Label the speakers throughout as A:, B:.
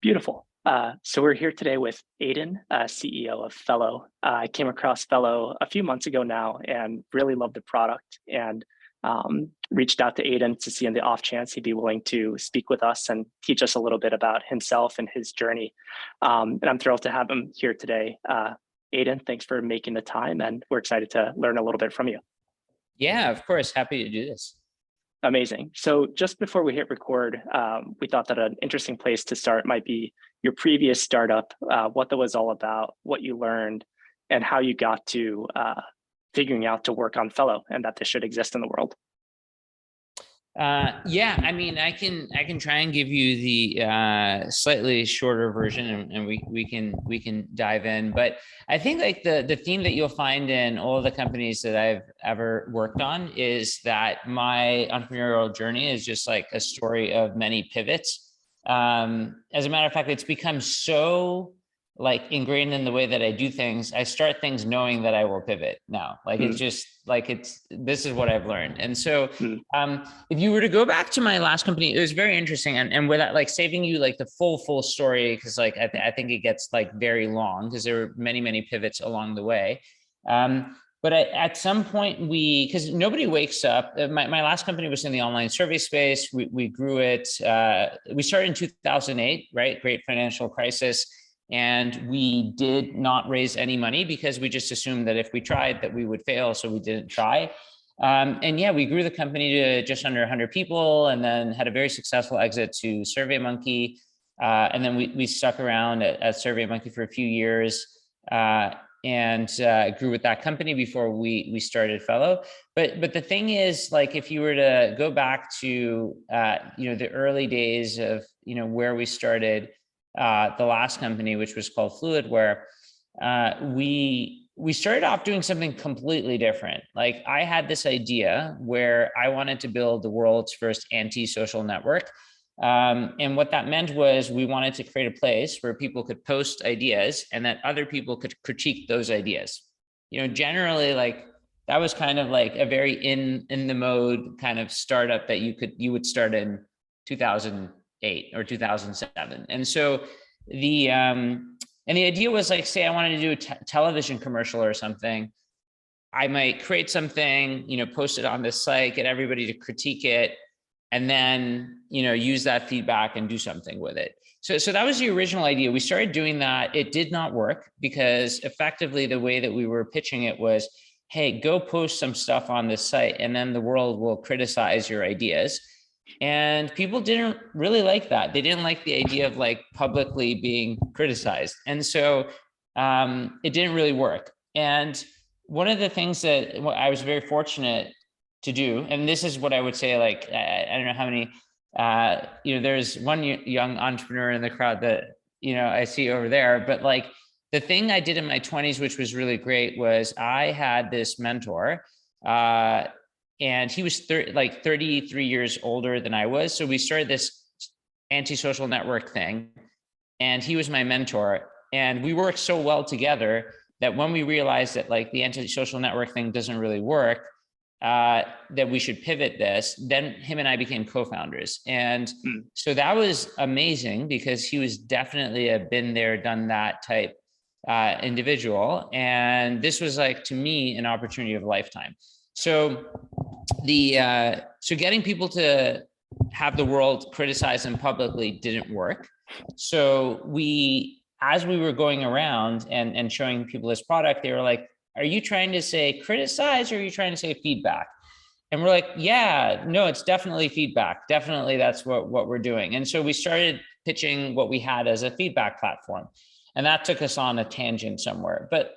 A: Beautiful. So we're here today with Aydin, CEO of Fellow. I came across Fellow a few months ago now and really loved the product and reached out to Aydin to see in the off chance he'd be willing to speak with us and teach us a little bit about himself and his journey. And I'm thrilled to have him here today. Aydin, thanks for making the time, and we're excited to learn a little bit from you.
B: Yeah, of course. Happy to do this.
A: Amazing. So just before we hit record, we thought that an interesting place to start might be your previous startup, what that was all about, what you learned, and how you got to figuring out to work on Fellow and that this should exist in the world.
B: Yeah, I mean, I can try and give you the slightly shorter version, and we can dive in. But I think like the theme that you'll find in all of the companies that I've ever worked on is that my entrepreneurial journey is just like a story of many pivots. As a matter of fact, it's become so like ingrained in the way that I do things. I start things knowing that I will pivot now. Like it's just like this is what I've learned. And so if you were to go back to my last company, it was very interesting. And without like saving you like the full story, because like I think it gets like very long because there were many pivots along the way. But at some point because nobody wakes up, my last company was in the online survey space. We grew it. We started in 2008, right? Great financial crisis. And we did not raise any money because we just assumed that if we tried that we would fail. So we didn't try. And yeah, we grew the company to just under 100 people and then had a very successful exit to SurveyMonkey. And then we stuck around at SurveyMonkey for a few years and grew with that company before we started Fellow. But the thing is, like, if you were to go back to, the early days of, where we started, the last company, which was called Fluidware, we started off doing something completely different. Like I had this idea where I wanted to build the world's first anti-social network. And what that meant was we wanted to create a place where people could post ideas and that other people could critique those ideas. Generally like that was kind of like a very in the mode kind of startup that you would start in 2008 or 2007. And so the idea was like, say I wanted to do a television commercial or something, I might create something, post it on this site, get everybody to critique it, and then, use that feedback and do something with it. So that was the original idea. We started doing that. It did not work because effectively the way that we were pitching it was, hey, go post some stuff on this site and then the world will criticize your ideas. And people didn't really like that. They didn't like the idea of like publicly being criticized. And so it didn't really work. And one of the things that I was very fortunate to do, and this is what I would say, like, I don't know how many, there's one young entrepreneur in the crowd that, I see over there, but like the thing I did in my 20s, which was really great, was I had this mentor, and he was 33 years older than I was. So we started this anti-social network thing, and he was my mentor. And we worked so well together that when we realized that like the anti-social network thing doesn't really work, that we should pivot this, then him and I became co-founders. And so that was amazing because he was definitely a been there, done that type individual. And this was like, to me, an opportunity of a lifetime. So getting people to have the world criticize them publicly didn't work. So as we were going around and showing people this product, they were like, are you trying to say criticize or are you trying to say feedback? And we're like, yeah, no, it's definitely feedback. Definitely that's what we're doing. And so we started pitching what we had as a feedback platform. And that took us on a tangent somewhere. But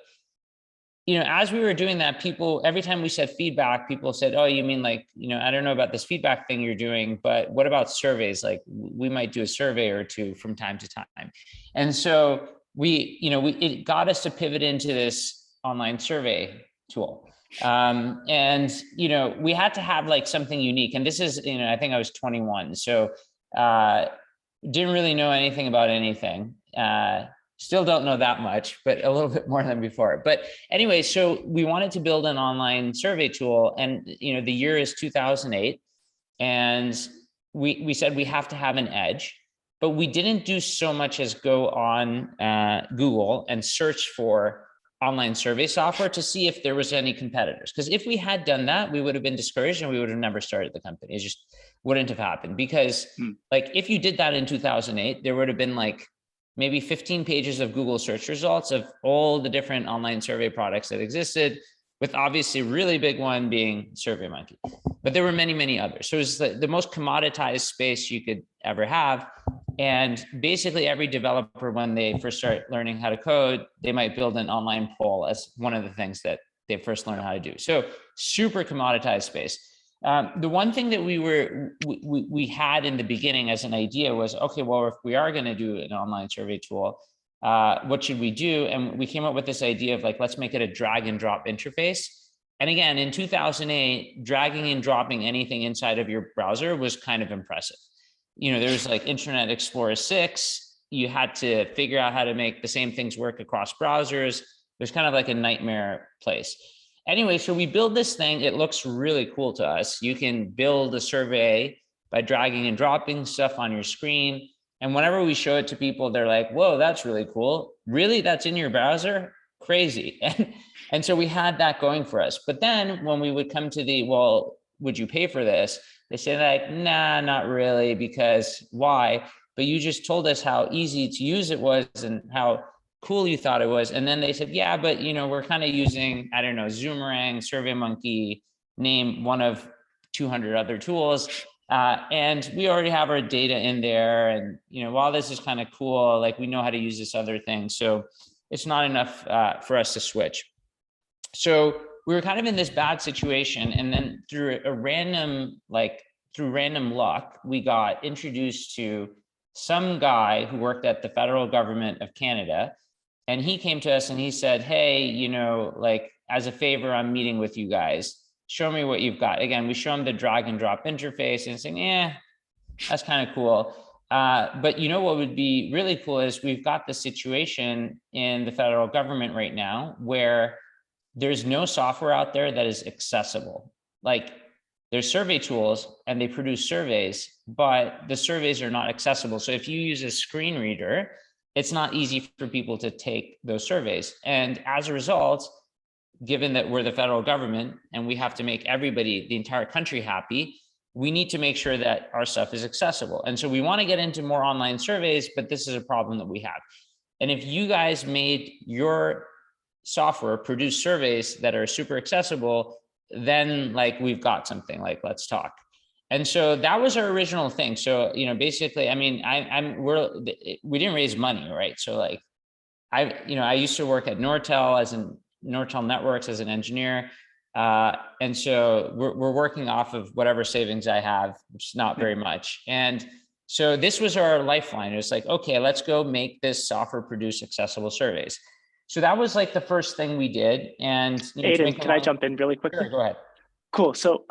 B: as we were doing that, every time we said feedback, people said, oh, you mean like, I don't know about this feedback thing you're doing, but what about surveys? Like we might do a survey or two from time to time. And so it got us to pivot into this online survey tool. And we had to have like something unique. And this is, I think I was 21. So didn't really know anything about anything. Still don't know that much, but a little bit more than before. But anyway, so we wanted to build an online survey tool, and the year is 2008, and we said we have to have an edge. but we didn't do so much as go on Google and search for online survey software to see if there was any competitors. Because if we had done that, we would have been discouraged and we would have never started the company. It just wouldn't have happened. Because like if you did that in 2008, there would have been like maybe 15 pages of Google search results of all the different online survey products that existed, with obviously a really big one being SurveyMonkey. But there were many, many others. So it was the most commoditized space you could ever have. And basically every developer, when they first start learning how to code, they might build an online poll as one of the things that they first learn how to do. So super commoditized space. The one thing that we had in the beginning as an idea was, okay, well, if we are going to do an online survey tool, what should we do? And we came up with this idea of like, let's make it a drag and drop interface. And again, in 2008, dragging and dropping anything inside of your browser was kind of impressive. You know, there was like Internet Explorer 6. You had to figure out how to make the same things work across browsers. It was kind of like a nightmare place. Anyway, so we build this thing. It looks really cool to us. You can build a survey by dragging and dropping stuff on your screen. And whenever we show it to people, they're like, whoa, that's really cool. Really? That's in your browser? Crazy. And so we had that going for us. But then when we would come to the, well, would you pay for this? They said like, nah, not really, because why? But you just told us how easy to use it was and how cool you thought it was. And then they said, yeah, but you know, we're kind of using, I don't know, Zoomerang, SurveyMonkey, name one of 200 other tools. And we already have our data in there. And, you know, while this is kind of cool, like we know how to use this other thing. So it's not enough for us to switch. So we were kind of in this bad situation. And then through random luck, we got introduced to some guy who worked at the federal government of Canada. And he came to us and he said, hey, you know, like as a favor, I'm meeting with you guys. Show me what you've got. Again, we show him the drag and drop interface and saying, yeah, that's kind of cool. But you know what would be really cool is we've got the situation in the federal government right now where there's no software out there that is accessible. Like there's survey tools and they produce surveys, but the surveys are not accessible. So if you use a screen reader, it's not easy for people to take those surveys. And as a result, given that we're the federal government and we have to make everybody, the entire country happy, we need to make sure that our stuff is accessible. And so we want to get into more online surveys, but this is a problem that we have. And if you guys made your software produce surveys that are super accessible, then like we've got something, like let's talk. And so that was our original thing. So, you know, basically, I mean, we didn't raise money, right? So like, I used to work at Nortel Networks as an engineer. And so we're working off of whatever savings I have, which is not very much. And so this was our lifeline. It was like, okay, let's go make this software produce accessible surveys. So that was like the first thing we did. And
A: Aydin, can I jump in really quickly?
B: Sure, go ahead.
A: Cool. So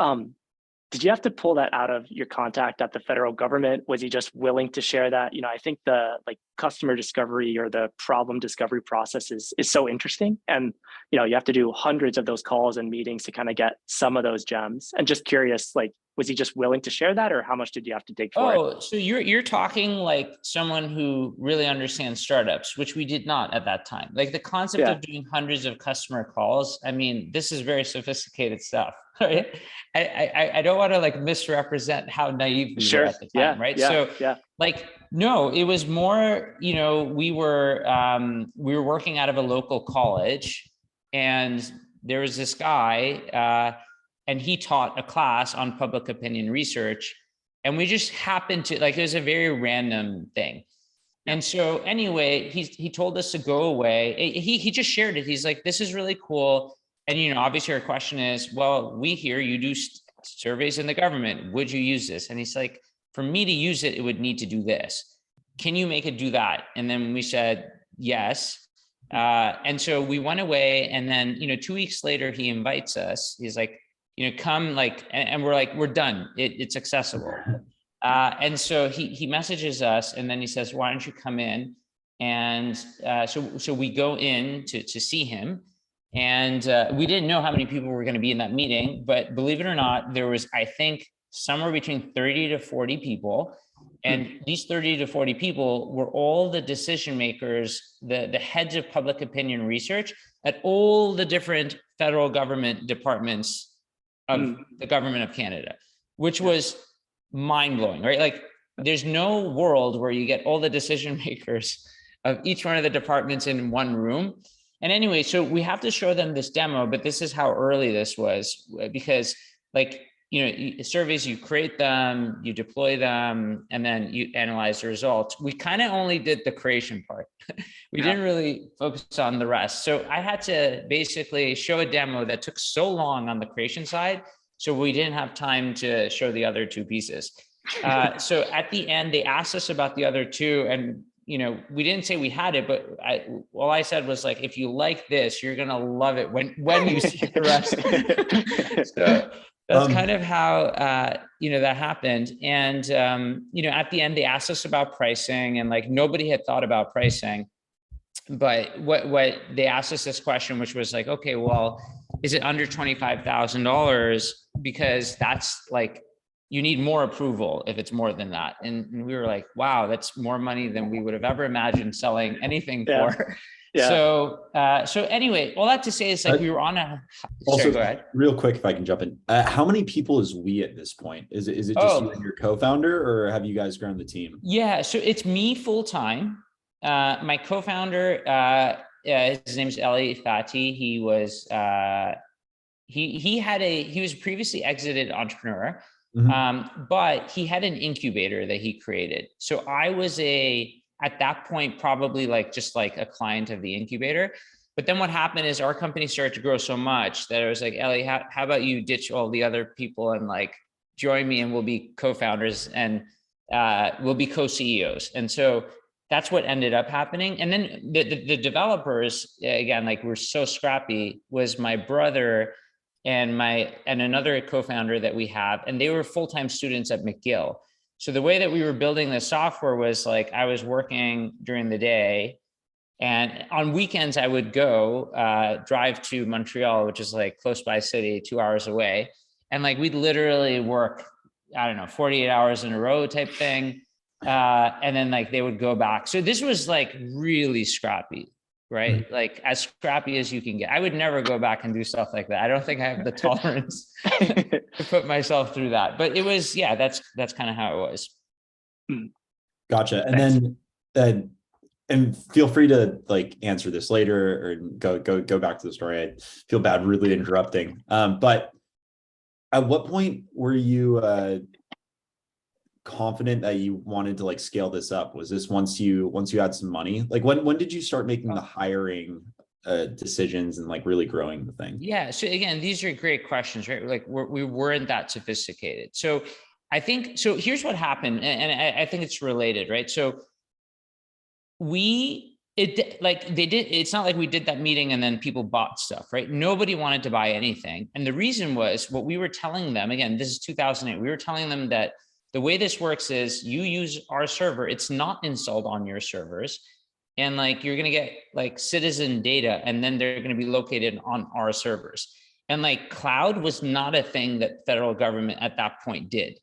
A: did you have to pull that out of your contact at the federal government? Was he just willing to share that? You know, I think the like customer discovery or the problem discovery process is so interesting. And, you know, you have to do hundreds of those calls and meetings to kind of get some of those gems. And just curious, like, was he just willing to share that, or how much did you have to dig for it?
B: So you're talking like someone who really understands startups, which we did not at that time. Like the concept of doing hundreds of customer calls. I mean, this is very sophisticated stuff, right? I don't want to like misrepresent how naive we were at the time, right? Like, no, it was more, you know, we were working out of a local college, and there was this guy, and he taught a class on public opinion research. And we just happened to, like, it was a very random thing. And so anyway, he told us to go away. He just shared it. He's like, this is really cool. And, you know, obviously our question is, well, we hear you do surveys in the government. Would you use this? And he's like, for me to use it, it would need to do this. Can you make it do that? And then we said, yes. And so we went away. And then, you know, 2 weeks later, he invites us. He's like, you know, come, like, and we're like, we're done. It's accessible. And so he messages us, and then he says, why don't you come in? And so we go in to see him. And we didn't know how many people were going to be in that meeting, but believe it or not, there was, I think, somewhere between 30 to 40 people. And these 30 to 40 people were all the decision makers, the heads of public opinion research at all the different federal government departments of the government of Canada, which was mind-blowing, right? Like there's no world where you get all the decision makers of each one of the departments in one room. And anyway, so we have to show them this demo, but this is how early this was, because like, surveys, you create them, you deploy them, and then you analyze the results. We kind of only did the creation part. We didn't really focus on the rest. So I had to basically show a demo that took so long on the creation side, so we didn't have time to show the other two pieces. So at the end, they asked us about the other two, and we didn't say we had it, but all I said was like, if you like this, you're gonna love it when you see the rest. So that's kind of how that happened. And at the end, they asked us about pricing, and like nobody had thought about pricing. But what they asked us this question, which was like, okay, well, is it under $25,000? Because that's like, you need more approval if it's more than that. And we were like, wow, that's more money than we would have ever imagined selling anything for. Yeah. So anyway, all that to say is like we were on a.
C: Also,
B: sorry, go ahead.
C: Real quick, if I can jump in, how many people is we at this point? Is it just you and your co-founder, or have you guys grown the team?
B: Yeah, so it's me full time. My co-founder, his name is Ali Fati. He was he was previously exited entrepreneur. But he had an incubator that he created. So I was at that point, probably just like a client of the incubator. But then what happened is our company started to grow so much that I was like, Ellie, how about you ditch all the other people and like join me, and we'll be co-founders, and we'll be co-CEOs. And so that's what ended up happening. And then the developers, again, like we're so scrappy, was my brother and another co-founder that we have, and they were full-time students at McGill. So the way that we were building the software was like, I was working during the day, and on weekends I would go drive to Montreal, which is like close by city, 2 hours away. And like, we'd literally work, I don't know, 48 hours in a row type thing. And then like they would go back. So this was like really scrappy, right? Like as scrappy as you can get. I would never go back and do stuff like that. I don't think I have the tolerance to put myself through that. But it was, yeah, that's kind of how it was.
C: Gotcha. And then, and feel free to like answer this later or go back to the story. I feel bad really interrupting. But at what point were you confident that you wanted to like scale this up? Was this once you had some money? Like when did you start making the hiring decisions and like really growing the thing?
B: Yeah. So again, these are great questions, right? Like we weren't that sophisticated. So I think, so here's what happened. And I think it's related, right? So it's not like we did that meeting and then people bought stuff, right? Nobody wanted to buy anything. And the reason was what we were telling them, again, this is 2008. We were telling them that the way this works is you use our server. It's not installed on your servers. And like, you're going to get like citizen data, and then they're going to be located on our servers. And like cloud was not a thing that federal government at that point did.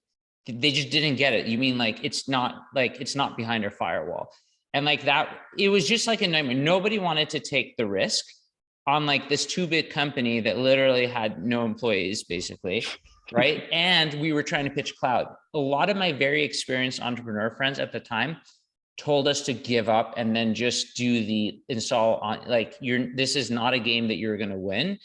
B: They just didn't get it. You mean like, it's not behind our firewall. And like that, it was just like a nightmare. Nobody wanted to take the risk on like this 2-bit company that literally had no employees basically. Right. And we were trying to pitch cloud. A lot of my very experienced entrepreneur friends at the time told us to give up and then just do the install on, like, this is not a game that you're going to win.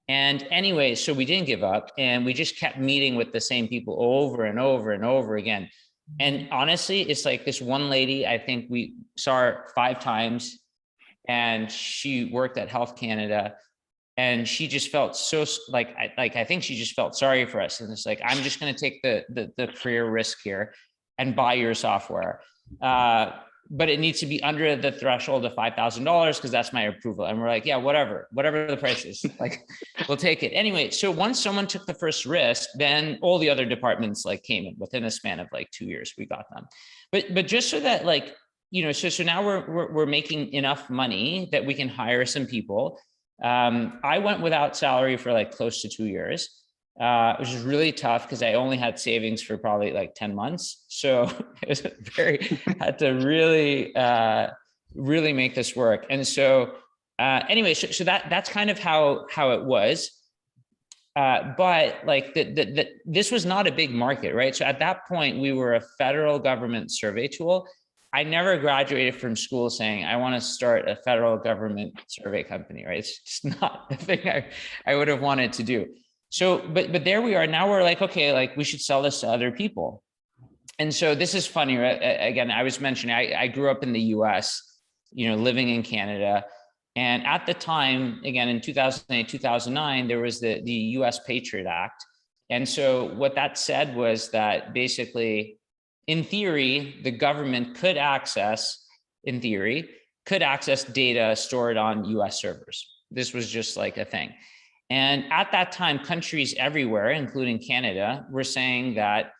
B: And anyway, so we didn't give up, and we just kept meeting with the same people over and over and over again. And honestly, it's like this one lady, I think we saw her 5 times, and she worked at Health Canada. And she just felt so I think she just felt sorry for us. And it's like, I'm just going to take the career risk here and buy your software. But it needs to be under the threshold of $5,000 because that's my approval. And we're like, yeah, whatever the price is, like, we'll take it. Anyway, so once someone took the first risk, then all the other departments like came in within a span of like 2 years, we got them. But just so that like, so now we're making enough money that we can hire some people. I went without salary for like close to 2 years. which is really tough because I only had savings for probably like 10 months. So it was had to really, really make this work. And so anyway, so that's kind of how it was. But like this was not a big market, right? So at that point, we were a federal government survey tool. I never graduated from school saying I want to start a federal government survey company, right? It's just not the thing I would have wanted to do. So, but there we are. Now we're like, okay, like we should sell this to other people. And so this is funny, right? Again, I was mentioning I grew up in the US, living in Canada. And at the time, again, in 2008, 2009, there was the US Patriot Act. And so what that said was that basically, in theory, the government could access data stored on US servers. This was just like a thing. And at that time, countries everywhere, including Canada, were saying that,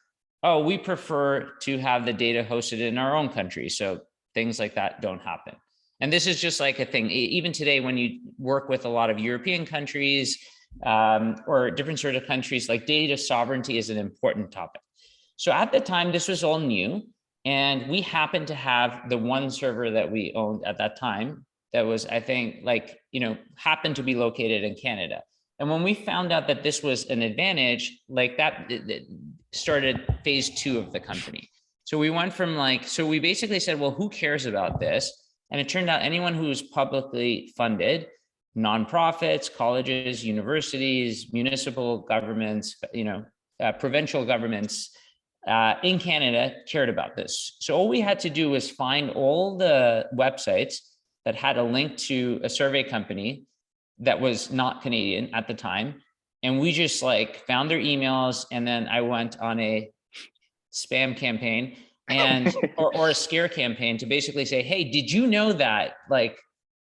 B: oh, we prefer to have the data hosted in our own country. So things like that don't happen. And this is just like a thing. Even today, when you work with a lot of European countries or different sort of countries, like data sovereignty is an important topic. So at the time, this was all new. And we happened to have the one server that we owned at that time that was, I think, like, happened to be located in Canada. And when we found out that this was an advantage, like that it started phase 2 of the company. So we went from so we basically said, well, who cares about this? And it turned out anyone who's publicly funded, nonprofits, colleges, universities, municipal governments, provincial governments in Canada cared about this. So all we had to do was find all the websites that had a link to a survey company that was not Canadian at the time. And we just found their emails. And then I went on a spam campaign and or a scare campaign to basically say, hey, did you know that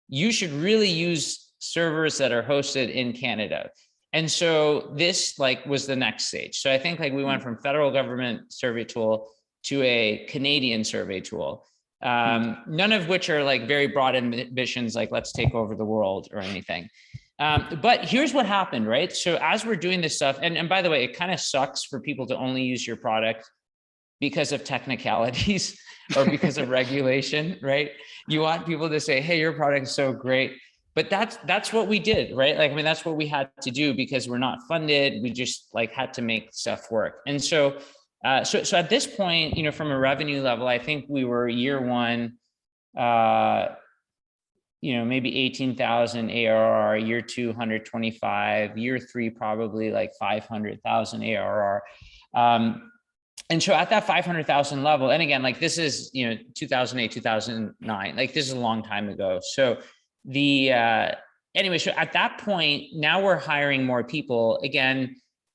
B: you should really use servers that are hosted in Canada? And so this was the next stage. So I think we went from federal government survey tool to a Canadian survey tool. None of which are very broad ambitions, let's take over the world or anything. But here's what happened, right? So as we're doing this stuff, and by the way, it kind of sucks for people to only use your product because of technicalities or because of regulation, right? You want people to say, hey, your product is so great. But that's what we did, right? That's what we had to do because we're not funded. We just had to make stuff work. And so so at this point, from a revenue level, I think we were year one, maybe 18,000 ARR, year 2, 125, year 3, probably 500,000 ARR. And so at that 500,000 level, and again, this is, 2008, 2009, this is a long time ago. So anyway, so at that point, now we're hiring more people. Again,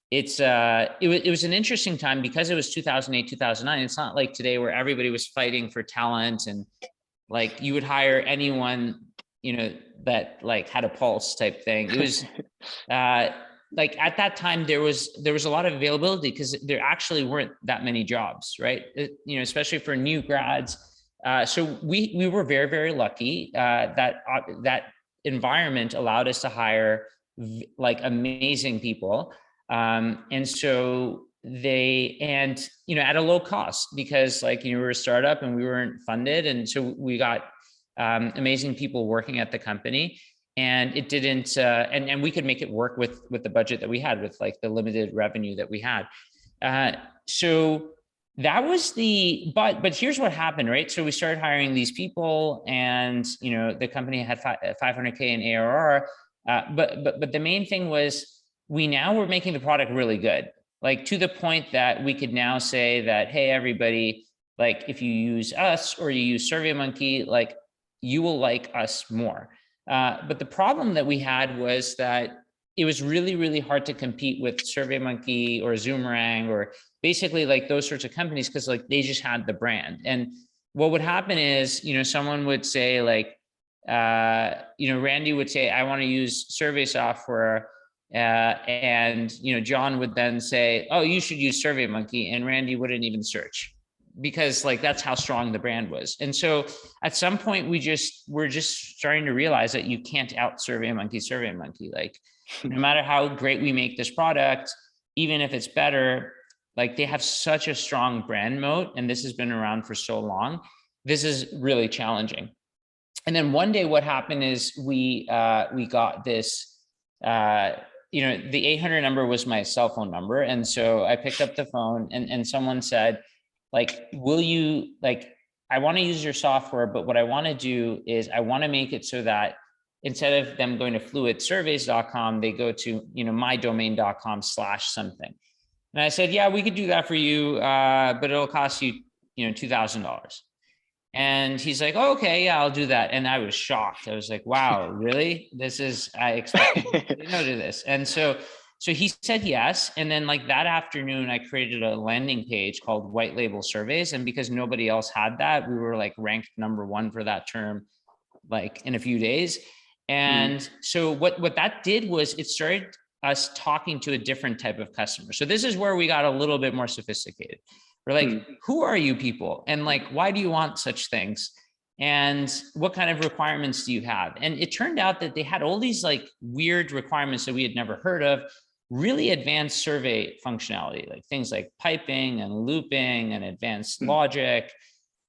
B: it was an interesting time because it was 2008, 2009. It's not like today where everybody was fighting for talent and you would hire anyone, that had a pulse type thing. It was at that time there was a lot of availability because there actually weren't that many jobs, right? Especially for new grads. So we were very, very lucky that environment allowed us to hire amazing people. And so at a low cost because we were a startup and we weren't funded. And so we got amazing people working at the company and it didn't, and we could make it work with the budget that we had with the limited revenue that we had. So that was but here's what happened, right? So we started hiring these people and, the company had 500K in ARR. But the main thing was we now were making the product really good, to the point that we could now say that, hey, everybody, if you use us or you use SurveyMonkey, you will like us more. But the problem that we had was that it was really, really hard to compete with SurveyMonkey or Zoomerang or basically those sorts of companies because they just had the brand. And what would happen is, someone would say Randy would say, I want to use survey software. And John would then say, oh, you should use SurveyMonkey, and Randy wouldn't even search because that's how strong the brand was. And so at some point we're just starting to realize that you can't out SurveyMonkey. No matter how great we make this product, even if it's better, like they have such a strong brand moat, and this has been around for so long. This is really challenging. And then one day what happened is we got this, the 800 number was my cell phone number. And so I picked up the phone and someone said, like, will you, like, I want to use your software, but what I want to do is I want to make it so that instead of them going to fluidsurveys.com, they go to, mydomain.com/something. And I said, yeah, we could do that for you, but it'll cost you, $2,000. And he's like, oh, okay, yeah, I'll do that. And I was shocked. I was like, wow, really? I expected to say no to this. And so he said yes. And then like that afternoon, I created a landing page called White Label Surveys. And because nobody else had that, we were like ranked #1 for that term, like in a few days. And so what that did was it started us talking to a different type of customer. So this is where we got a little bit more sophisticated. We're like, who are you people? And like, why do you want such things? And what kind of requirements do you have? And it turned out that they had all these like weird requirements that we had never heard of, really advanced survey functionality, like things like piping and looping and advanced logic.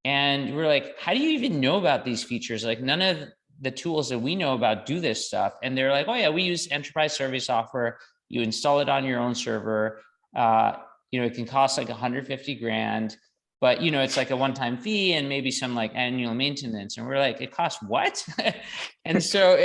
B: And we're like, how do you even know about these features? Like none of the tools that we know about do this stuff. And they're like, oh yeah, we use enterprise survey software. You install it on your own server. It can cost like 150 grand, but it's like a one-time fee and maybe some like annual maintenance. And we're like, it costs what? And so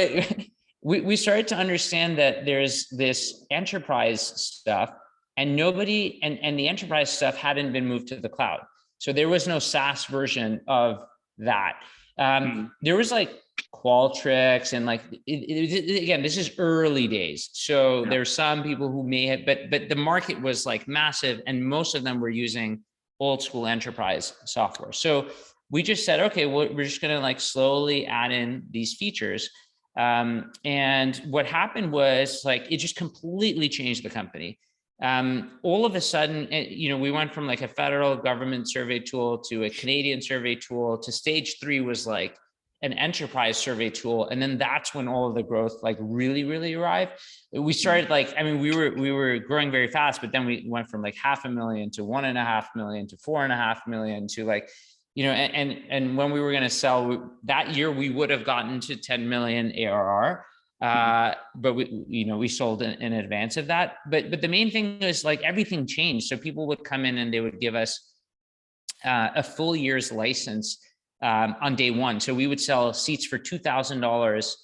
B: we started to understand that there's this enterprise stuff and nobody, and the enterprise stuff hadn't been moved to the cloud. So there was no SaaS version of that. There was like Qualtrics and like, again, this is early days. So there's some people who may have, but the market was like massive and most of them were using old school enterprise software. So we just said, okay, well, we're just going to like slowly add in these features. And what happened was like, it just completely changed the company. All of a sudden, we went from like a federal government survey tool to a Canadian survey tool to stage 3 was like an enterprise survey tool. And then that's when all of the growth like really arrived. We started like, we were growing very fast, but then we went from like 500,000 to 1.5 million to 4.5 million to like, and when we were going to sell that year, we would have gotten to 10 million ARR. But we sold in advance of that. But the main thing is like everything changed. So people would come in and they would give us a full year's license on day one. So we would sell seats for $2,000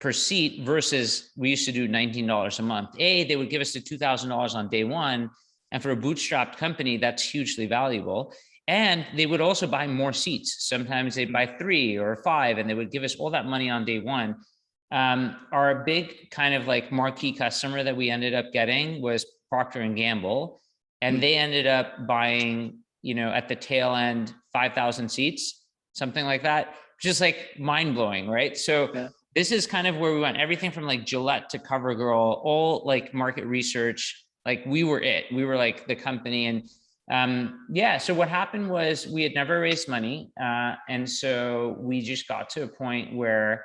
B: per seat versus we used to do $19 a month. They would give us the $2,000 on day one. And for a bootstrapped company, that's hugely valuable. And they would also buy more seats. Sometimes they'd buy 3 or 5, and they would give us all that money on day one. Our big kind of like marquee customer that we ended up getting was Procter & Gamble. And they ended up buying, at the tail end, 5,000 seats, something like that, just like mind blowing, right? So this is kind of where we went, everything from like Gillette to CoverGirl, all like market research, like we were like the company. And so what happened was we had never raised money. And so we just got to a point where,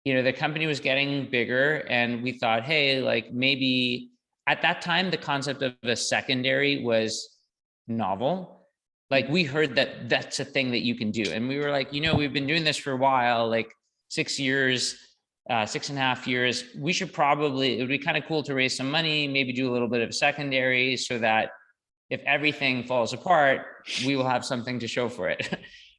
B: the company was getting bigger and we thought, hey, like maybe at that time, the concept of a secondary was novel. Like we heard that that's a thing that you can do. And we were like, we've been doing this for a while, like 6 years, 6.5 years. It would be kind of cool to raise some money, maybe do a little bit of secondary so that if everything falls apart, we will have something to show for it.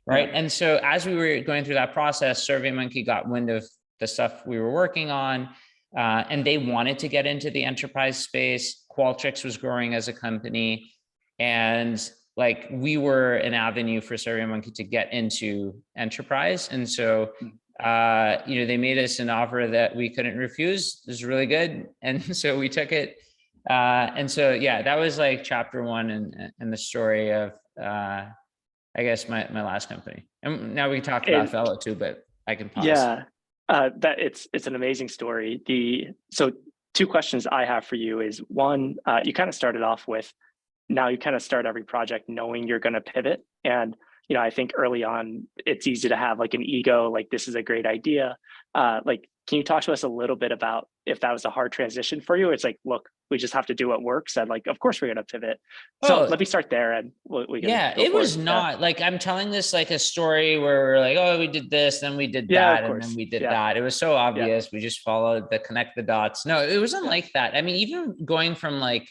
B: Right. And so as we were going through that process, SurveyMonkey got wind of the stuff we were working on, and they wanted to get into the enterprise space. Qualtrics was growing as a company, and like we were an avenue for SurveyMonkey to get into enterprise. And so, they made us an offer that we couldn't refuse. It was really good, and so we took it. And so, that was like chapter 1 in the story of, I guess my last company. And now we can talk about Fellow too, but I can pause.
A: Yeah. That it's an amazing story. So 2 questions I have for you is one, you kind of started off with, now you kind of start every project knowing you're going to pivot. And, I think early on, it's easy to have like an ego, like this is a great idea. Like Can you talk to us a little bit about if that was a hard transition for you? It's like, look, we just have to do what works, and like, of course we're going to pivot. So
B: Oh,
A: let me start there, and we can
B: yeah,
A: go
B: it
A: forward.
B: was not like I'm telling this like a story where we're like, oh, we did this, then we did
A: Yeah, of
B: that, and then
A: course.
B: we did
A: Yeah,
B: that. It was so
A: yeah,
B: obvious. We just followed the connect the dots. No, it wasn't
A: yeah,
B: like that. I mean, even going from like,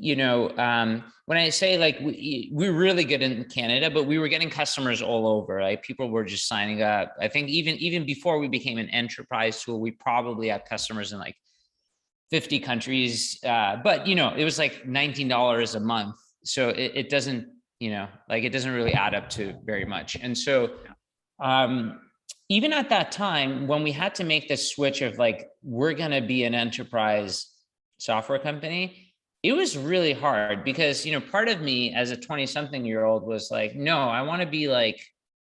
B: when I say like we're really good in Canada, but we were getting customers all over. Like people were just signing up. I think even before we became an enterprise tool, we probably had customers in like 50 countries. But it was like $19 a month. So it doesn't, like it doesn't really add up to very much. And so even at that time, when we had to make the switch of like, we're going to be an enterprise software company, it was really hard because, part of me as a 20-something-year-old was like, no, I want to be like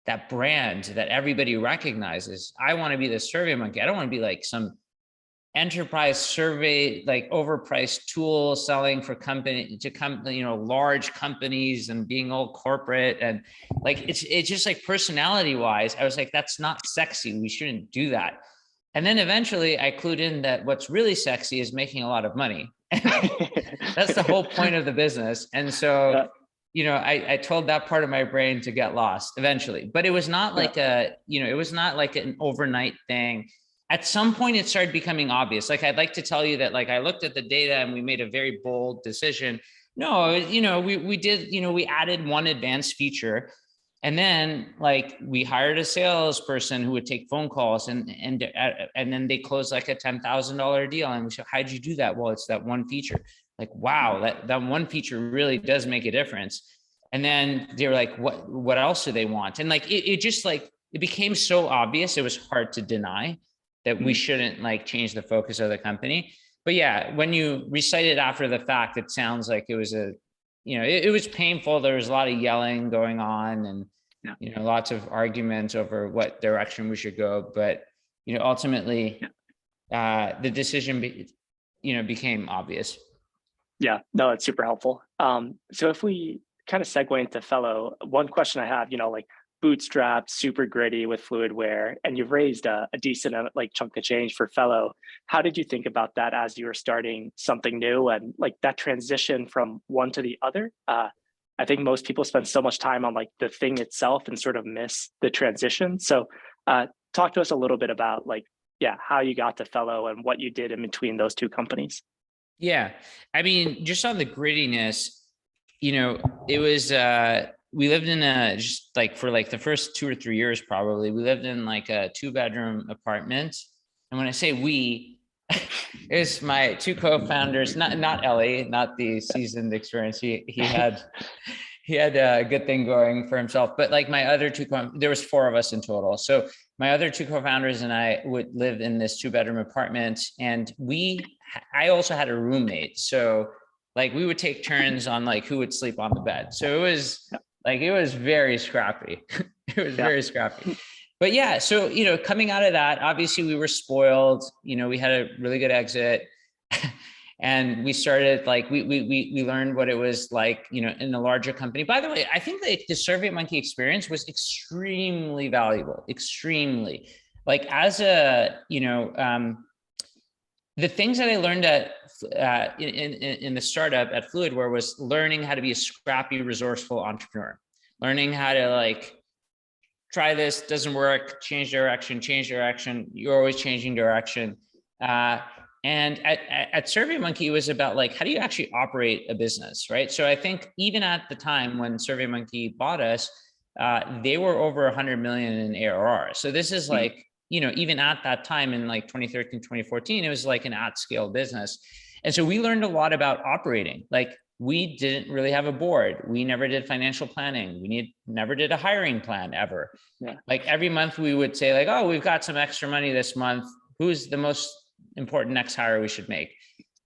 B: that brand that everybody recognizes. I want to be the SurveyMonkey. I don't want to be like some enterprise survey, like overpriced tool selling for large companies and being all corporate. And like, it's just like personality wise, I was like, that's not sexy. We shouldn't do that. And then eventually I clued in that what's really sexy is making a lot of money. That's the whole point of the business. And so, I told that part of my brain to get lost eventually, but it was not like it was not like an overnight thing. At some point it started becoming obvious. Like, I'd like to tell you that, like, I looked at the data and we made a very bold decision. No, we did, we added one advanced feature. And then like we hired a salesperson who would take phone calls and then they closed like a $10,000 deal. And we said, how'd you do that? Well, it's that one feature. Like, wow, that one feature really does make a difference. And then they were like, what else do they want? And like, it just like, it became so obvious. It was hard to deny that we shouldn't like change the focus of the company. But yeah, when you recite it after the fact, it sounds like it was it was painful. There was a lot of yelling going on and, lots of arguments over what direction we should go. But, ultimately, the decision, became obvious.
A: Yeah, no, it's super helpful. So if we kind of segue into Fellow, one question I have, like bootstrapped, super gritty with Fluidware, and you've raised a decent like chunk of change for Fellow. How did you think about that as you were starting something new and like that transition from one to the other? I think most people spend so much time on like the thing itself and sort of miss the transition. So talk to us a little bit about like, how you got to Fellow and what you did in between those two companies.
B: Yeah. I mean, just on the grittiness, it was, we lived in just like for like the first 2 or 3 years, probably, we lived in like a 2-bedroom apartment. And when I say we, it's my two co-founders, not Ellie, not the seasoned experience. He had a good thing going for himself, but like my other there was 4 of us in total. So my other 2 co-founders and I would live in this 2-bedroom apartment, and I also had a roommate. So like we would take turns on like who would sleep on the bed. So it was very scrappy. It was very scrappy. But yeah, so, coming out of that, obviously we were spoiled, we had a really good exit and we started like, we learned what it was like, in a larger company. By the way, I think that the SurveyMonkey experience was extremely valuable, extremely. Like as a, the things that I learned in the startup at Fluidware was learning how to be a scrappy, resourceful entrepreneur, learning how to like, try this, doesn't work, change direction, you're always changing direction. And at SurveyMonkey, it was about like, how do you actually operate a business, right? So I think even at the time when SurveyMonkey bought us, they were over 100 million in ARR. So this is like, even at that time in like 2013, 2014, it was like an at-scale business. And so we learned a lot about operating. Like, we didn't really have a board. We never did financial planning. We never did a hiring plan ever. Yeah. Like every month we would say like, oh, we've got some extra money this month. Who's the most important next hire we should make?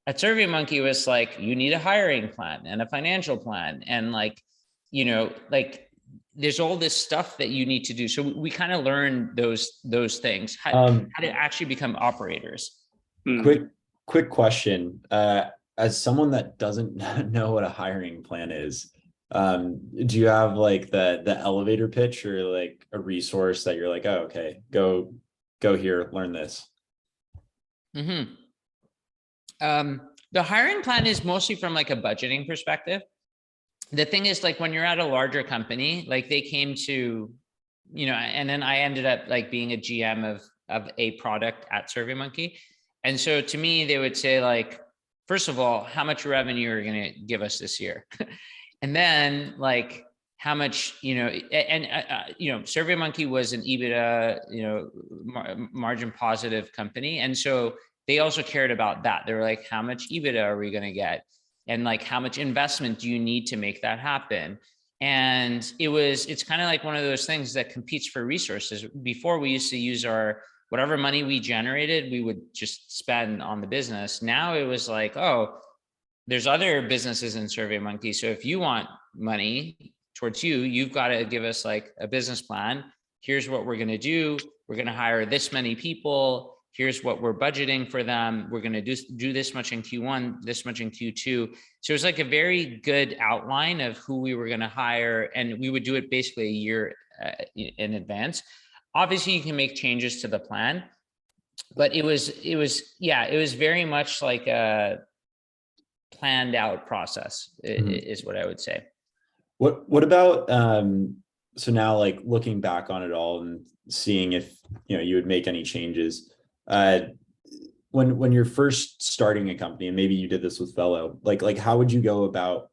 B: At SurveyMonkey, it was like, you need a hiring plan and a financial plan. And like, like there's all this stuff that you need to do. So we kind of learned those things, how to actually become operators.
C: Quick question. As someone that doesn't know what a hiring plan is, do you have like the elevator pitch or like a resource that you're like, oh, okay, go go here, learn this?
B: Mm-hmm. The hiring plan is mostly from like a budgeting perspective. The thing is, like, when you're at a larger company, like they came to, and then I ended up like being a GM of a product at SurveyMonkey. And so to me, they would say, like, first of all, how much revenue are you going to give us this year? And then, like, how much, SurveyMonkey was an EBITDA, margin positive company. And so they also cared about that. They were like, how much EBITDA are we going to get? And like, how much investment do you need to make that happen? And it's kind of like one of those things that competes for resources. Before, we used to use whatever money we generated, we would just spend on the business. Now it was like, oh, there's other businesses in SurveyMonkey. So if you want money towards you've got to give us like a business plan. Here's what we're going to do. We're going to hire this many people. Here's what we're budgeting for them. We're going to do this much in Q1, this much in Q2. So it was like a very good outline of who we were going to hire. And we would do it basically a year in advance. Obviously, you can make changes to the plan, but it was very much like a planned out process, is what I would say.
C: What about, so now, like, looking back on it all and seeing if, you would make any changes, when you're first starting a company, and maybe you did this with Fellow, like how would you go about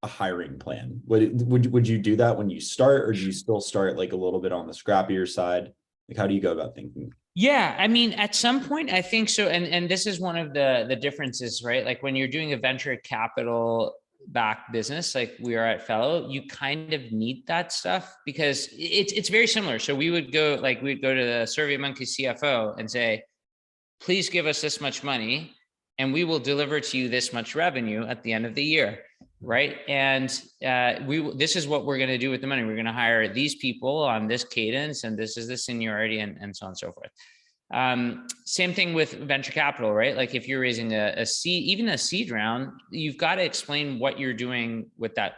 C: a hiring plan? Would you do that when you start, or do you still start like a little bit on the scrappier side? Like, how do you go about thinking?
B: Yeah, I mean, at some point, I think so. And this is one of the differences, right? Like when you're doing a venture capital back business, like we are at Fellow, you kind of need that stuff because it's very similar. So we'd go to the SurveyMonkey CFO and say, please give us this much money and we will deliver to you this much revenue at the end of the year, right? And this is what we're going to do with the money. We're going to hire these people on this cadence, and this is the seniority, and so on and so forth. Same thing with venture capital, right? Like if you're raising even a seed round, you've got to explain what you're doing with that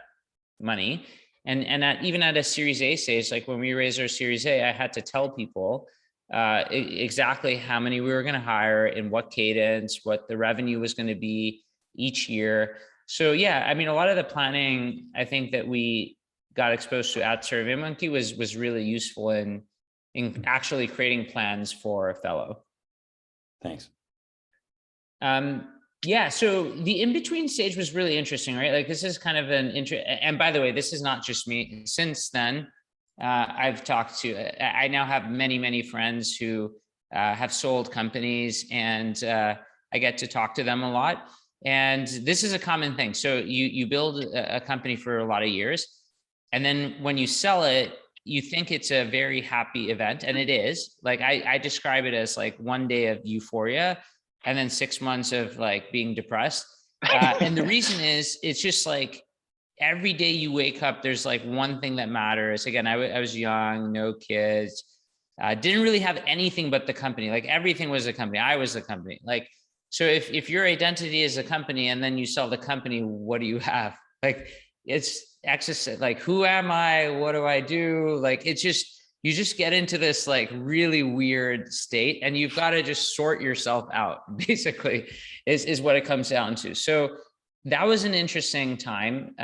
B: money. And even at a Series A stage, like when we raised our Series A, I had to tell people exactly how many we were going to hire, in what cadence, what the revenue was going to be each year. So yeah, I mean, a lot of the planning, I think, that we got exposed to at SurveyMonkey was really useful in actually creating plans for Fellow.
C: Thanks.
B: Yeah, so the in-between stage was really interesting, right? Like this is kind of and by the way, this is not just me. Since then, I now have many friends who have sold companies, and I get to talk to them a lot. And this is a common thing. So you build a company for a lot of years, and then when you sell it, you think it's a very happy event, and it is. Like I describe it as like one day of euphoria and then 6 months of like being depressed. And the reason is, it's just like every day you wake up, there's like one thing that matters. Again, I was young, no kids, didn't really have anything but the company. Like everything was the company. I was the company. Like, so if your identity is a company and then you sell the company, what do you have? Like, it's exercise. Like, who am I? What do I do? Like, it's just, you just get into this like really weird state, and you've got to just sort yourself out, basically, is what it comes down to. So that was an interesting time.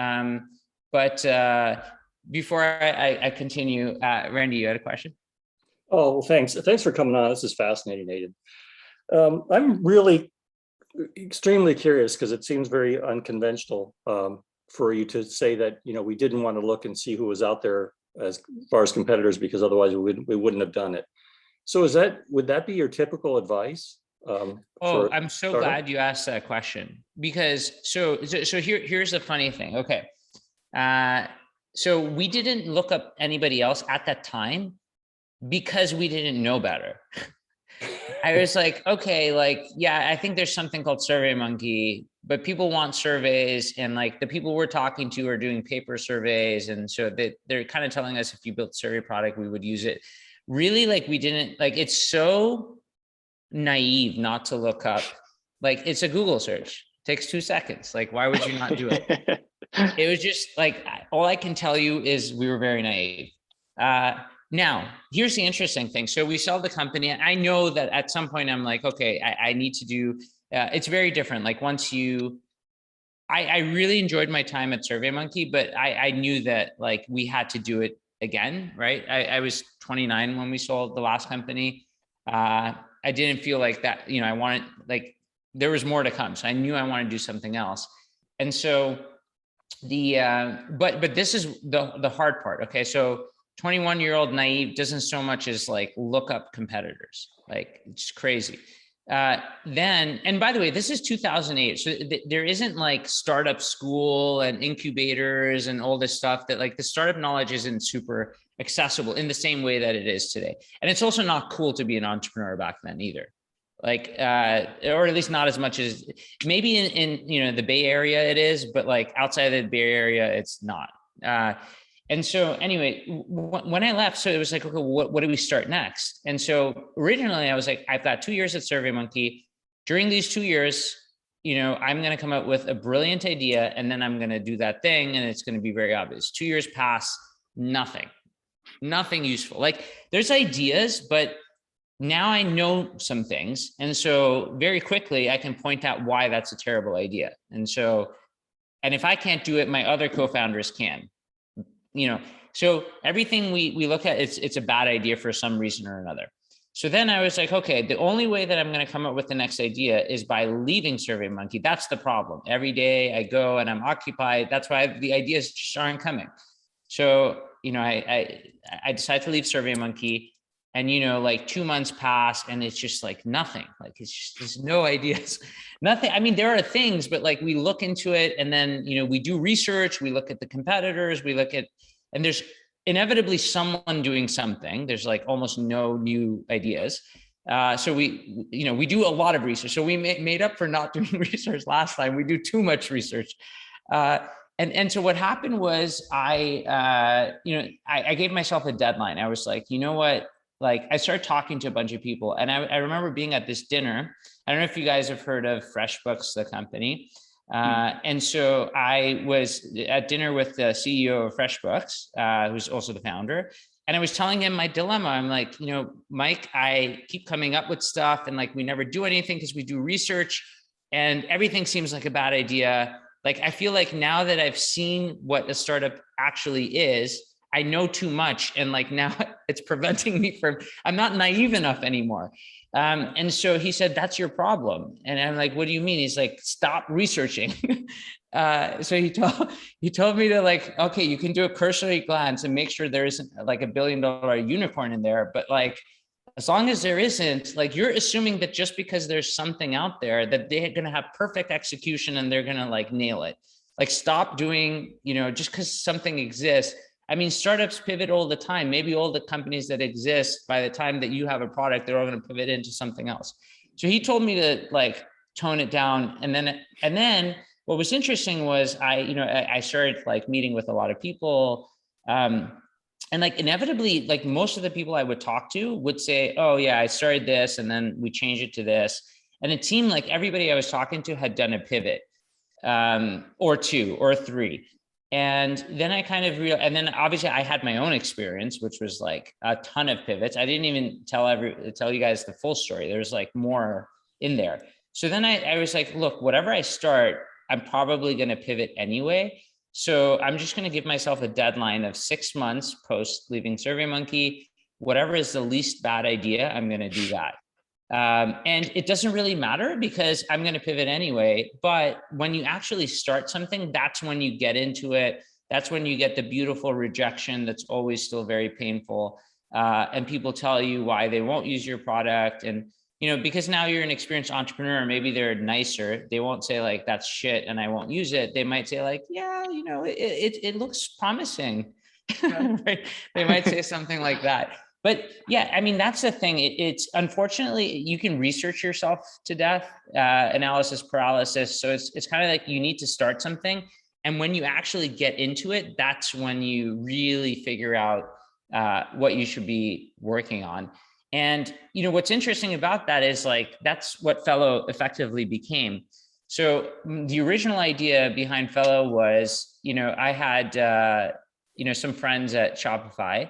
B: But before I continue, Randy, you had a question?
D: Oh, well, thanks. Thanks for coming on. This is fascinating, Aydin. I'm really extremely curious, because it seems very unconventional for you to say that, we didn't want to look and see who was out there as far as competitors, because otherwise we wouldn't have done it. So would that be your typical advice?
B: I'm so glad you asked that question, because so here's the funny thing. Okay. So we didn't look up anybody else at that time because we didn't know better. I was like, okay, like, yeah, I think there's something called SurveyMonkey, but people want surveys, and like the people we're talking to are doing paper surveys. And so they're kind of telling us if you built a survey product, we would use it. Really, like, we didn't, like, it's so naive not to look up. Like, it's a Google search, it takes 2 seconds. Like, why would you not do it? It was just like, all I can tell you is we were very naive. Now, here's the interesting thing. So we sell the company. I know that at some point I'm like, okay, I need to do, it's very different. Like once you, I really enjoyed my time at SurveyMonkey, but I knew that like we had to do it again, right? I was 29 when we sold the last company. I didn't feel like that, I wanted, like, there was more to come. So I knew I wanted to do something else. And so but this is the hard part. Okay. So 21-year-old naive doesn't so much as like look up competitors. Like it's crazy. Then, and by the way, this is 2008. So there isn't like startup school and incubators and all this stuff that like the startup knowledge isn't super accessible in the same way that it is today. And it's also not cool to be an entrepreneur back then either. Like, or at least not as much as maybe in the Bay Area it is, but like outside of the Bay Area, it's not. And so anyway, when I left, so it was like, okay, what do we start next? And so originally I was like, I've got 2 years at SurveyMonkey. During these 2 years, I'm going to come up with a brilliant idea and then I'm going to do that thing. And it's going to be very obvious. 2 years pass, nothing useful. Like there's ideas, but now I know some things. And so very quickly I can point out why that's a terrible idea. And if I can't do it, my other co-founders can. So everything we look at, it's a bad idea for some reason or another. So then I was like, okay, the only way that I'm going to come up with the next idea is by leaving SurveyMonkey. That's the problem. Every day I go and I'm occupied. That's why the ideas just aren't coming. So, I decided to leave SurveyMonkey, and, like 2 months pass and it's just like nothing. Like it's just, there's no ideas, nothing. I mean, there are things, but like we look into it and then, we do research, we look at the competitors, and there's inevitably someone doing something. There's like almost no new ideas. So we do a lot of research. So we made up for not doing research last time. We do too much research. And so what happened was I gave myself a deadline. I was like, you know what? Like I started talking to a bunch of people, and I remember being at this dinner. I don't know if you guys have heard of FreshBooks, the company. And so I was at dinner with the CEO of FreshBooks, who's also the founder. And I was telling him my dilemma. I'm like, Mike, I keep coming up with stuff and like, we never do anything because we do research and everything seems like a bad idea. Like, I feel like now that I've seen what a startup actually is, I know too much. And like, now it's preventing me from, I'm not naive enough anymore. And so he said, that's your problem. And I'm like, what do you mean? He's like, stop researching. So he told me to like, okay, you can do a cursory glance and make sure there isn't like $1 billion unicorn in there. But like, as long as there isn't, like, you're assuming that just because there's something out there that they're going to have perfect execution and they're going to like nail it. Like, stop doing, just because something exists. I mean, startups pivot all the time. Maybe all the companies that exist, by the time that you have a product, they're all going to pivot into something else. So he told me to like tone it down. And then what was interesting was I started like meeting with a lot of people. And like inevitably, like most of the people I would talk to would say, oh yeah, I started this and then we changed it to this. And it seemed like everybody I was talking to had done a pivot, or two or three. And then I kind of and then obviously I had my own experience, which was like a ton of pivots. I didn't even tell you guys the full story. There's like more in there. So then I was like, look, whatever I start, I'm probably going to pivot anyway. So I'm just going to give myself a deadline of 6 months post leaving SurveyMonkey. Whatever is the least bad idea, I'm going to do that. And it doesn't really matter because I'm going to pivot anyway. But when you actually start something, that's when you get into it. That's when you get the beautiful rejection that's always still very painful. And people tell you why they won't use your product. And, because now you're an experienced entrepreneur, maybe they're nicer. They won't say like, that's shit and I won't use it. They might say like, yeah, it looks promising. Right? They might say something like that. But yeah, I mean, that's the thing. It's unfortunately, you can research yourself to death, analysis paralysis. So it's kind of like you need to start something. And when you actually get into it, that's when you really figure out what you should be working on. And, what's interesting about that is like, that's what Fellow effectively became. So the original idea behind Fellow was, I had, some friends at Shopify.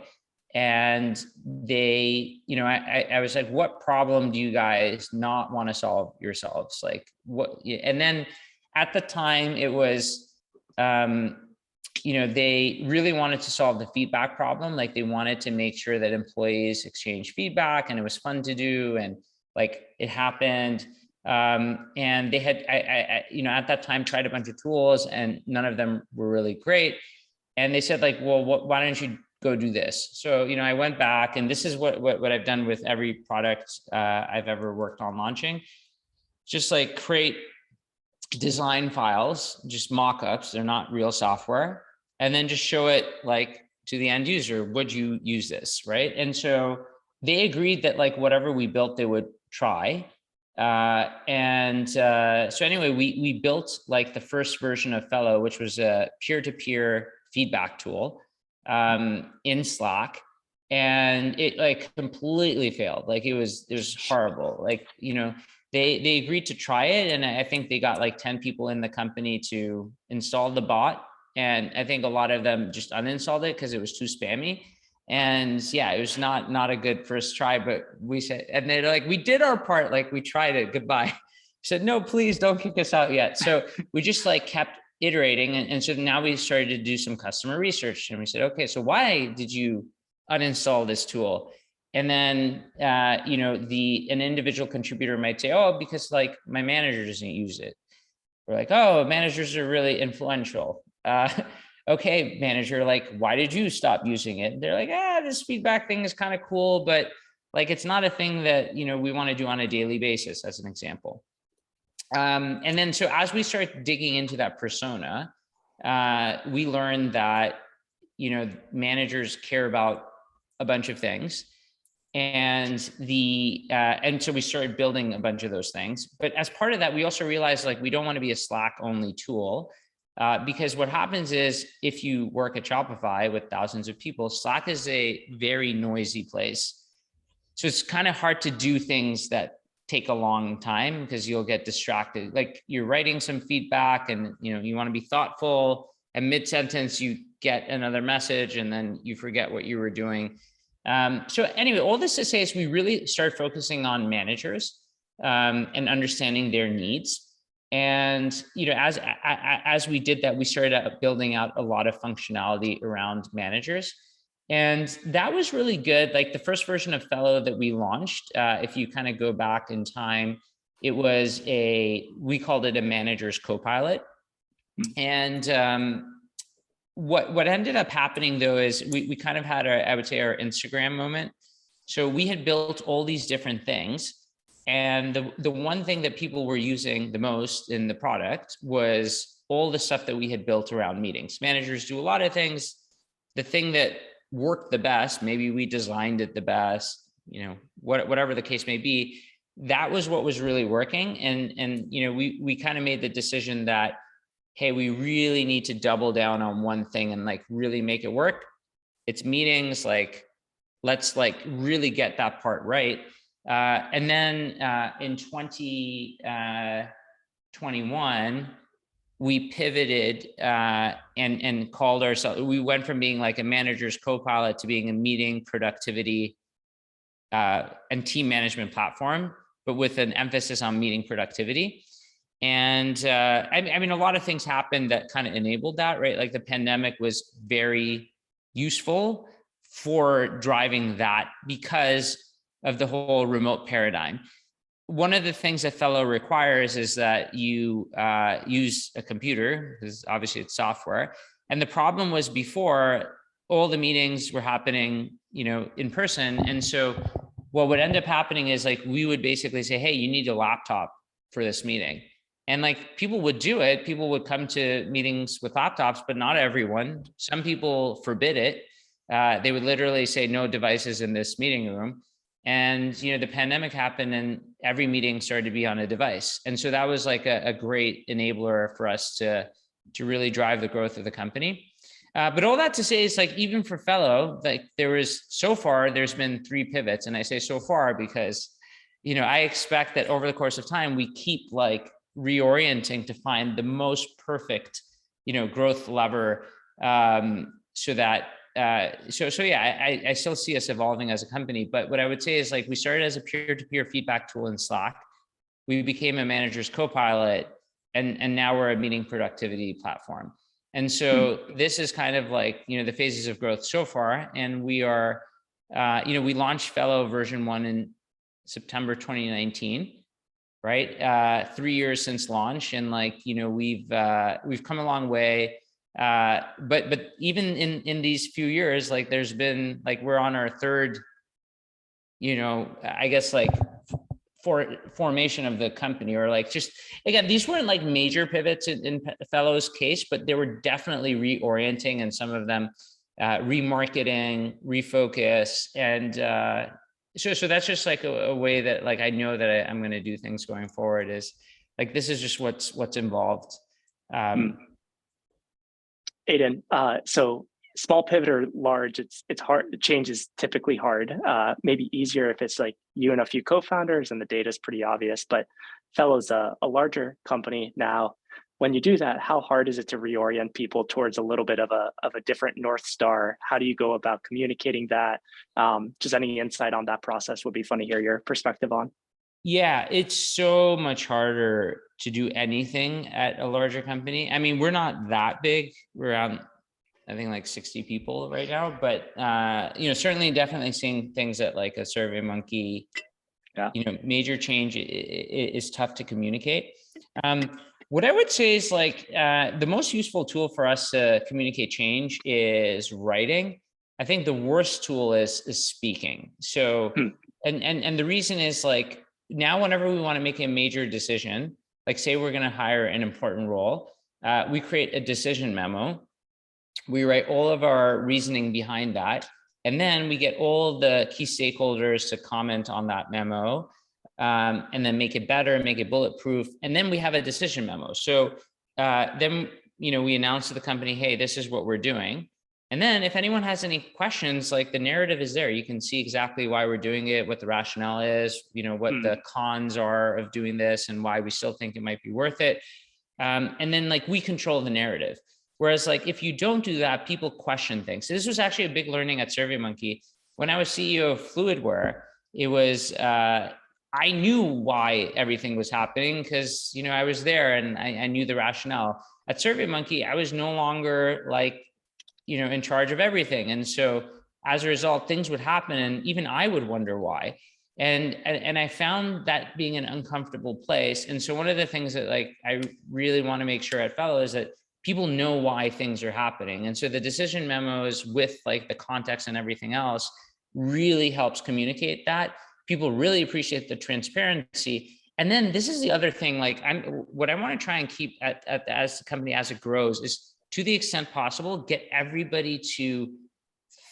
B: And they, I was like, what problem do you guys not want to solve yourselves? Like what? And then at the time it was, they really wanted to solve the feedback problem. Like they wanted to make sure that employees exchange feedback and it was fun to do. And like it happened. And they had, at that time tried a bunch of tools and none of them were really great. And they said like, well, why don't you go do this? So, I went back, and this is what I've done with every product I've ever worked on launching. Just like create design files, just mock-ups, they're not real software, and then just show it like to the end user, would you use this, right? And so they agreed that like whatever we built, they would try. So anyway, we built like the first version of Fellow, which was a peer-to-peer feedback tool in Slack, and it like completely failed. Like it was horrible. Like, they agreed to try it, and I think they got like 10 people in the company to install the bot, and I think a lot of them just uninstalled it because it was too spammy. And yeah, it was not a good first try, but we said, and they're like, we did our part, like we tried it, goodbye. I said, no, please don't kick us out yet. So we just like kept iterating. And so now we started to do some customer research, and we said, okay, so why did you uninstall this tool? And then, an individual contributor might say, oh, because like my manager doesn't use it. We're like, oh, managers are really influential. Okay, manager, like, why did you stop using it? And they're like, this feedback thing is kind of cool, but like, it's not a thing that, we want to do on a daily basis, as an example. And then, so as we start digging into that persona, we learned that, managers care about a bunch of things. And so we started building a bunch of those things. But as part of that, we also realized like, we don't want to be a Slack only tool. Because what happens is if you work at Shopify with thousands of people, Slack is a very noisy place. So it's kind of hard to do things that take a long time because you'll get distracted. Like you're writing some feedback and you want to be thoughtful, and mid-sentence you get another message and then you forget what you were doing. So anyway, all this to say is we really started focusing on managers and understanding their needs. And as we did that, we started building out a lot of functionality around managers, and that was really good. Like the first version of Fellow that we launched, if you kind of go back in time, it was we called it a manager's copilot. And what ended up happening though is we kind of had I would say our Instagram moment. So we had built all these different things. And the one thing that people were using the most in the product was all the stuff that we had built around meetings. Managers do a lot of things. The thing that worked the best, maybe we designed it the best, whatever the case may be, that was what was really working. And we kind of made the decision that, hey, we really need to double down on one thing and like really make it work. It's meetings. Like, let's like really get that part right. And then in 2021, we pivoted and called ourselves, we went from being like a manager's copilot to being a meeting productivity and team management platform, but with an emphasis on meeting productivity. And I mean, a lot of things happened that kind of enabled that, right? Like the pandemic was very useful for driving that because of the whole remote paradigm. One of the things that Fellow requires is that you use a computer, because obviously it's software. And the problem was before, all the meetings were happening, in person. And so what would end up happening is like, we would basically say, hey, you need a laptop for this meeting. And like people would do it. People would come to meetings with laptops, but not everyone. Some people forbid it. They would literally say no devices in this meeting room. And, the pandemic happened and every meeting started to be on a device. And so that was like a great enabler for us to really drive the growth of the company. But all that to say is like, even for Fellow, like there's been 3 pivots. And I say so far because, I expect that over the course of time, we keep like reorienting to find the most perfect, growth lever so that So yeah, I still see us evolving as a company, but what I would say is like we started as a peer-to-peer feedback tool in Slack. We became a manager's co-pilot, and now we're a meeting productivity platform. And so this is kind of like, the phases of growth so far. And we are, we launched Fellow version 1 in September 2019, right? 3 years since launch, and like, we've come a long way. But even in these few years, like there's been like, we're on our third, I guess like formation of the company, or like, just again, these weren't like major pivots in Fellow's case, but they were definitely reorienting, and some of them remarketing, refocus. And so that's just like a way that like I know that I'm going to do things going forward, is like, this is just what's involved.
A: Aydin, so small pivot or large, it's hard. Change is typically hard. Maybe easier if it's like you and a few co-founders and the data is pretty obvious, but Fellow's a larger company now. When you do that, how hard is it to reorient people towards a little bit of a different North Star? How do you go about communicating that? Just any insight on that process would be fun to hear your perspective on.
B: Yeah, it's so much harder to do anything at a larger company. I mean, we're not that big. We're around, I think, like 60 people right now, but certainly definitely seeing things at like a SurveyMonkey, major change is tough to communicate. What I would say is like the most useful tool for us to communicate change is writing. I think the worst tool is speaking. So, and the reason is like, now whenever we want to make a major decision, like say we're going to hire an important role, we create a decision memo. We write all of our reasoning behind that, and then we get all the key stakeholders to comment on that memo, and then make it better, make it bulletproof, and then we have a decision memo. So then we announce to the company, hey, this is what we're doing. And then if anyone has any questions, like the narrative is there. You can see exactly why we're doing it, what the rationale is, what the cons are of doing this, and why we still think it might be worth it. And then like we control the narrative. Whereas like, if you don't do that, people question things. So this was actually a big learning at SurveyMonkey. When I was CEO of Fluidware, it was, I knew why everything was happening because, I was there and I knew the rationale. At SurveyMonkey, I was no longer like, in charge of everything. And so as a result, things would happen and even I would wonder why. And I found that being an uncomfortable place. And so one of the things that like, I really want to make sure at Fellow is that people know why things are happening. And so the decision memos with like the context and everything else really helps communicate that. People really appreciate the transparency. And then this is the other thing, like what I want to try and keep as the company, as it grows, is to the extent possible, get everybody to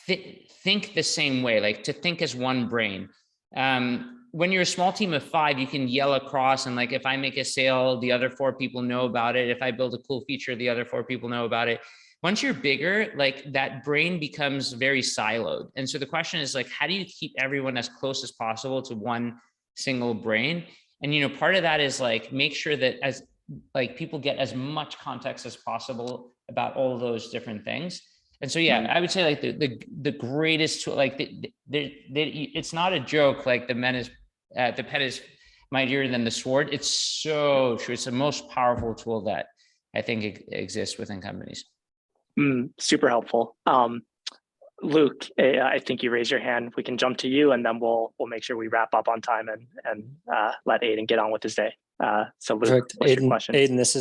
B: think the same way, like to think as one brain. When you're a small team of 5, you can yell across, and like, if I make a sale, the other 4 people know about it. If I build a cool feature, the other 4 people know about it. Once you're bigger, like that brain becomes very siloed. And so the question is like, how do you keep everyone as close as possible to one single brain? And, part of that is like, make sure that as like people get as much context as possible about all of those different things. And so, yeah, I would say like the greatest tool, like it's not a joke. Like the pen is mightier than the sword. It's so true. It's the most powerful tool that I think exists within companies.
A: Super helpful. Luke, I think you raised your hand. We can jump to you, and then we'll make sure we wrap up on time and let Aydin get on with his day. So Luke,
E: Perfect.
A: what's your question?
E: Aydin, this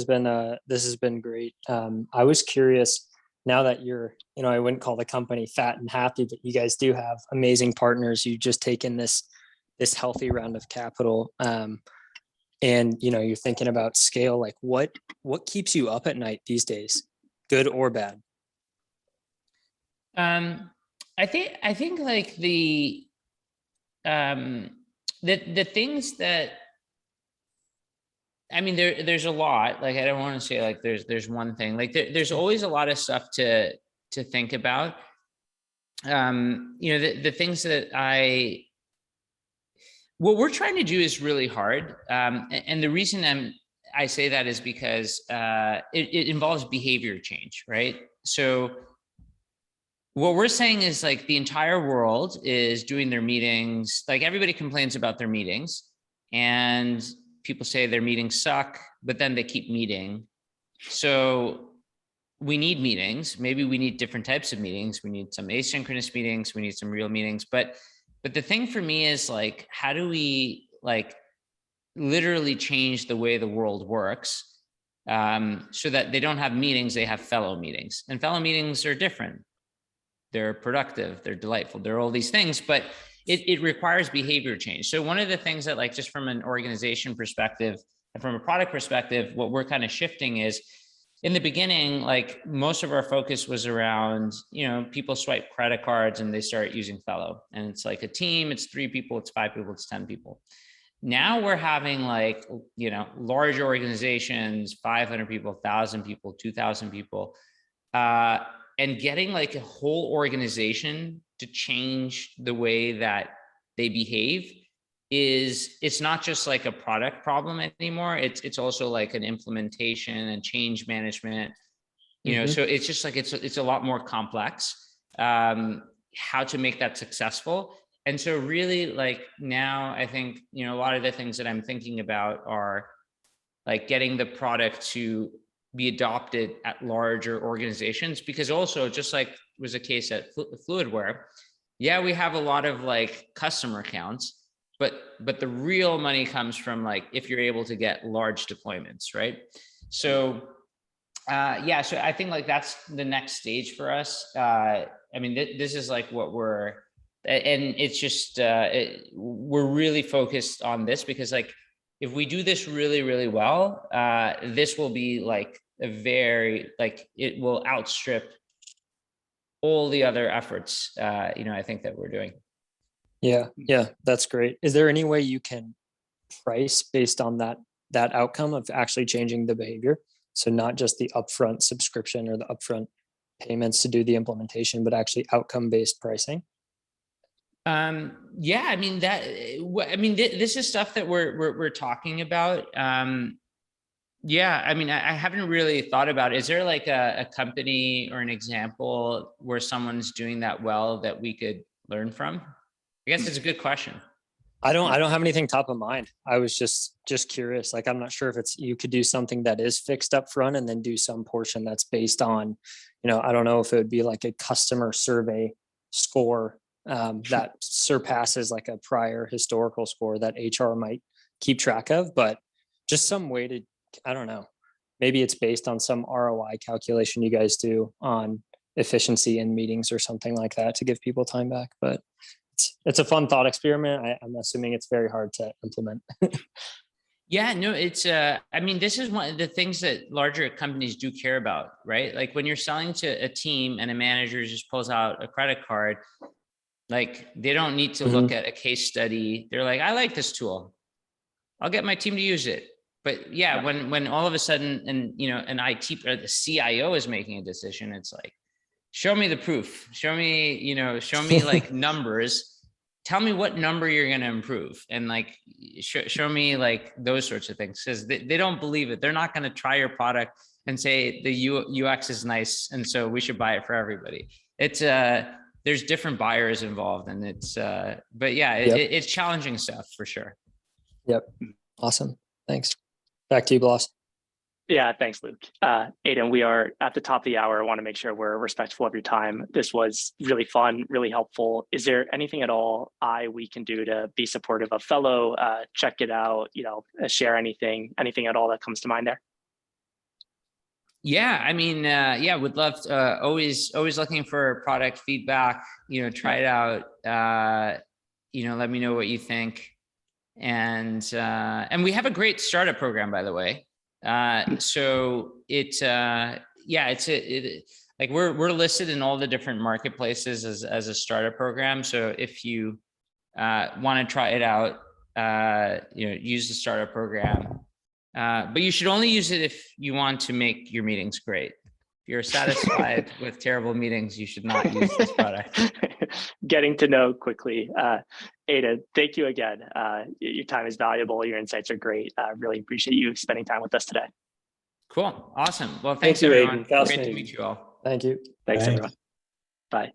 E: has been great. I was curious, now that you're, I wouldn't call the company fat and happy, but you guys do have amazing partners. You just taken this healthy round of capital, and you're thinking about scale. Like what keeps you up at night these days, good or bad?
B: I think like the things that, I mean, there's a lot. Like, I don't want to say like there's one thing. Like there's always a lot of stuff to think about. The things that what we're trying to do is really hard. And the reason I say that is because it involves behavior change, right? So what we're saying is like the entire world is doing their meetings. Like everybody complains about their meetings and people say their meetings suck, but then they keep meeting. So we need meetings. Maybe we need different types of meetings. We need some asynchronous meetings. We need some real meetings. But the thing for me is like, how do we like literally change the way the world works so that they don't have meetings, they have fellow meetings. And fellow meetings are different. They're productive, they're delightful, they're all these things, but it requires behavior change. So one of the things that like just from an organization perspective and from a product perspective, what we're kind of shifting is in the beginning, like most of our focus was around, you know, people swipe credit cards and they start using Fellow. And it's like a team, it's 3 people, it's 5 people, it's 10 people. Now we're having like, you know, large organizations, 500 people, 1,000 people, 2,000 people, and getting like a whole organization to change the way that they behave it's not just like a product problem anymore. It's also like an implementation and change management, you know, so it's just like, it's a lot more complex, how to make that successful. And so really like now I think, you know, a lot of the things that I'm thinking about are like getting the product to be adopted at larger organizations, because also just like was a case at Fluidware, yeah, we have a lot of like customer accounts, but the real money comes from like, if you're able to get large deployments, right? So yeah, so I think like that's the next stage for us. I mean, this is like what we're, and it's just, we're really focused on this because like, if we do this really, really well, this will be like a very, like, it will outstrip all the other efforts, you know, I think that we're doing.
E: Yeah, that's great. Is there any way you can price based on that outcome of actually changing the behavior? So not just the upfront subscription or the upfront payments to do the implementation, but actually outcome-based pricing?
B: Yeah, I mean this is stuff that we're talking about. Yeah, I mean, I haven't really thought about it. Is there like a company or an example where someone's doing that well that we could learn from? I guess it's a good question.
E: I don't have anything top of mind. I was just curious. Like, I'm not sure if you could do something that is fixed up front and then do some portion that's based on, you know, I don't know if it would be like a customer survey score that surpasses like a prior historical score that HR might keep track of, but just some way to, I don't know, maybe it's based on some ROI calculation you guys do on efficiency in meetings or something like that to give people time back. But it's a fun thought experiment. I'm assuming it's very hard to implement.
B: Yeah, no, it's, I mean, this is one of the things that larger companies do care about, right? Like when you're selling to a team and a manager just pulls out a credit card, like they don't need to look at a case study. They're like, I like this tool. I'll get my team to use it. But yeah, when all of a sudden, and you know, an IT or the CIO is making a decision, it's like, show me the proof. Show me, you know, show me like numbers. Tell me what number you're going to improve, and like show me like those sorts of things, because they don't believe it. They're not going to try your product and say the UX is nice, and so we should buy it for everybody. It's there's different buyers involved, and it's but yeah, it's challenging stuff for sure.
E: Yep. Awesome. Thanks. Back to you, Bloss.
A: Yeah, thanks, Luke. Aydin, we are at the top of the hour. I want to make sure we're respectful of your time. This was really fun, really helpful. Is there anything at all we can do to be supportive of Fellow? Check it out, you know, share anything at all that comes to mind there?
B: Yeah, I mean, yeah, would love to, always looking for product feedback, you know, try it out, you know, let me know what you think. And we have a great startup program, by the way. So it's, yeah, like we're listed in all the different marketplaces as a startup program. So if you want to try it out, you know, use the startup program. But you should only use it if you want to make your meetings great. If you're satisfied with terrible meetings, you should not use this product.
A: Getting to know quickly. Aydin, thank you again. Your time is valuable. Your insights are great. Really appreciate you spending time with us today.
B: Cool. Awesome. Well, thanks
D: Thank you,
B: everyone.
D: Aydin.
B: Great to
D: Fascinating.
B: meet you all.
E: Thank you.
A: Thanks
C: Thanks.
A: everyone. Bye.